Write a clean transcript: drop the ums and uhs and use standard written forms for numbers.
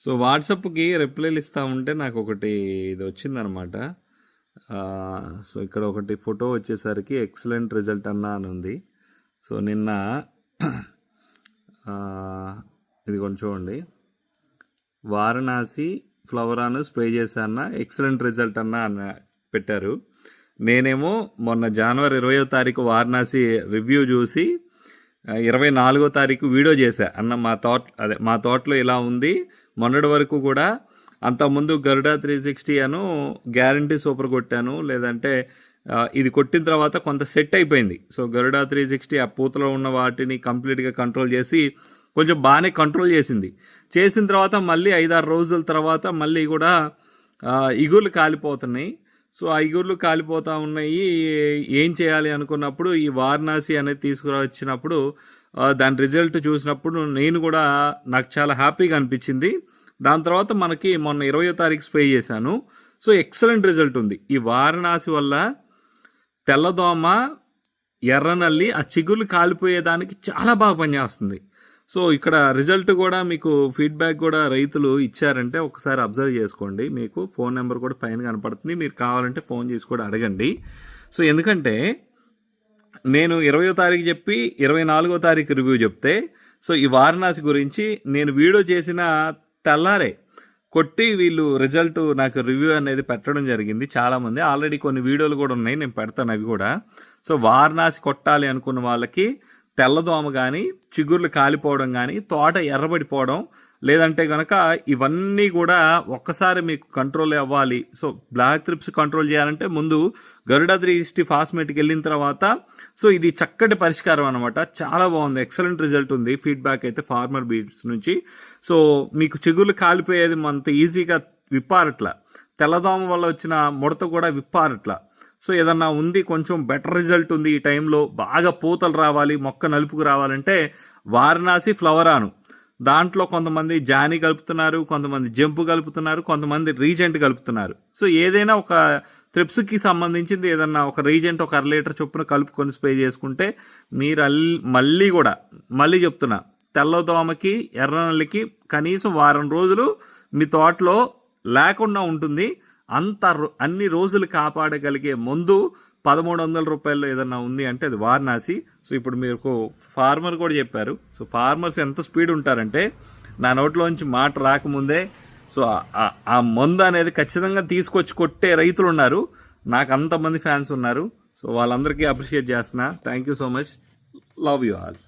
So వాట్సాప్కి రిప్లైలు ఇస్తూ ఉంటే నాకు ఒకటి ఇది వచ్చిందనమాట. సో ఇక్కడ ఒకటి ఫోటో వచ్చేసరికి ఎక్సలెంట్ రిజల్ట్ అన్నా అని ఉంది. సో నిన్న ఇది కొంచెం చూడండి, వారణాసి ఫ్లవరాను స్ప్రే చేశాన్న ఎక్సలెంట్ రిజల్ట్ అన్న అని పెట్టారు. నేనేమో మొన్న జనవరి 20వ తారీఖు వారణాసి రివ్యూ చూసి 24వ తారీఖు వీడియో చేశా. అన్న మా తోటలో ఇలా ఉంది, మొన్నటి వరకు కూడా అంతకుముందు గరుడా 360 అను గ్యారంటీ సూపర్ కొట్టాను, లేదంటే ఇది కొట్టిన తర్వాత కొంత సెట్ అయిపోయింది. సో గరుడా 360 ఆ పూతలో ఉన్న వాటిని కంప్లీట్గా కంట్రోల్ చేసి కొంచెం బాగానే కంట్రోల్ చేసిన తర్వాత మళ్ళీ 5-6 రోజుల తర్వాత మళ్ళీ కూడా ఇగుర్లు కాలిపోతున్నాయి. సో ఆ ఇగుర్లు కాలిపోతూ ఉన్నాయి. ఏం చేయాలి అనుకున్నప్పుడు ఈ వారణాసి అనేది తీసుకురావచ్చినప్పుడు దాని రిజల్ట్ చూసినప్పుడు నేను కూడా నాకు చాలా హ్యాపీగా అనిపించింది. దాని తర్వాత మనకి మొన్న 20వ తారీఖు స్ప్రే చేశాను. సో ఎక్సలెంట్ రిజల్ట్ ఉంది. ఈ వారణాసి వల్ల తెల్లదోమ, ఎర్రనల్లి ఆ చిగుళ్ళు కాలిపోయేదానికి చాలా బాగా పనిచేస్తుంది. సో ఇక్కడ రిజల్ట్ కూడా మీకు ఫీడ్బ్యాక్ కూడా రైతులు ఇచ్చారంటే ఒకసారి అబ్జర్వ్ చేసుకోండి. మీకు ఫోన్ నెంబర్ కూడా పైన కనపడుతుంది, మీరు కావాలంటే ఫోన్ చేసి కూడా అడగండి. సో ఎందుకంటే నేను 20వ తారీఖు చెప్పి 24వ తారీఖు రివ్యూ చెప్తే, సో ఈ వారణాసి గురించి నేను వీడియో చేసిన తెల్లారే కొట్టి వీళ్ళు రిజల్ట్ నాకు రివ్యూ అనేది పెట్టడం జరిగింది. చాలామంది ఆల్రెడీ కొన్ని వీడియోలు కూడా ఉన్నాయి, నేను పెడతాను అవి కూడా. సో వారణాసి కొట్టాలి అనుకున్న వాళ్ళకి తెల్లదోమ కానీ, చిగుర్లు కాలిపోవడం కానీ, తోట ఎర్రబడిపోవడం, లేదంటే కనుక ఇవన్నీ కూడా ఒక్కసారి మీకు కంట్రోల్ అవ్వాలి. సో బ్లాక్ త్రిప్స్ కంట్రోల్ చేయాలంటే ముందు గరుడా 360 ఫాస్మేట్కి వెళ్ళిన తర్వాత సో ఇది చక్కటి పరిష్కారం అనమాట. చాలా బాగుంది, ఎక్సలెంట్ రిజల్ట్ ఉంది. ఫీడ్బ్యాక్ అయితే ఫార్మర్ బీట్స్ నుంచి. సో మీకు చిగుర్లు కాలిపోయేది అంత ఈజీగా విప్పారట్లా, తెల్లదోమ వల్ల వచ్చిన ముడత కూడా విప్పారట్లా. సో ఏదన్నా ఉంది, కొంచెం బెటర్ రిజల్ట్ ఉంది, ఈ టైంలో బాగా పూతలు రావాలి, మొక్క నలుపుకు రావాలంటే వారణాసి ఫ్లవరాను. దాంట్లో కొంతమంది జానీ కలుపుతున్నారు, కొంతమంది జంపు కలుపుతున్నారు, కొంతమంది రీజెంట్ కలుపుతున్నారు. సో ఏదైనా ఒక త్రిప్స్కి సంబంధించింది ఏదన్నా ఒక రీజెంట్ ఒక 1/2 లీటర్ చొప్పున కలుపుకొని స్ప్రే చేసుకుంటే మీరు మళ్ళీ చెప్తున్నా, తెల్లదోమకి, ఎర్రనల్లికి కనీసం వారం రోజులు మీ తోటలో లేకుండా ఉంటుంది. అన్ని రోజులు కాపాడగలిగే ముందు 1300 రూపాయల్లో ఏదన్నా ఉంది అంటే అది వారణాసి. సో ఇప్పుడు మీకు ఫార్మర్ కూడా చెప్పారు. సో ఫార్మర్స్ ఎంత స్పీడ్ ఉంటారంటే నా నోట్లోంచి మాట రాకముందే సో ఆ మందు అనేది ఖచ్చితంగా తీసుకొచ్చి కొట్టే రైతులు ఉన్నారు. నాకు అంతమంది ఫ్యాన్స్ ఉన్నారు. సో వాళ్ళందరికీ అప్రిషియేట్ చేస్తున్నా. Thank you so much. Love you all.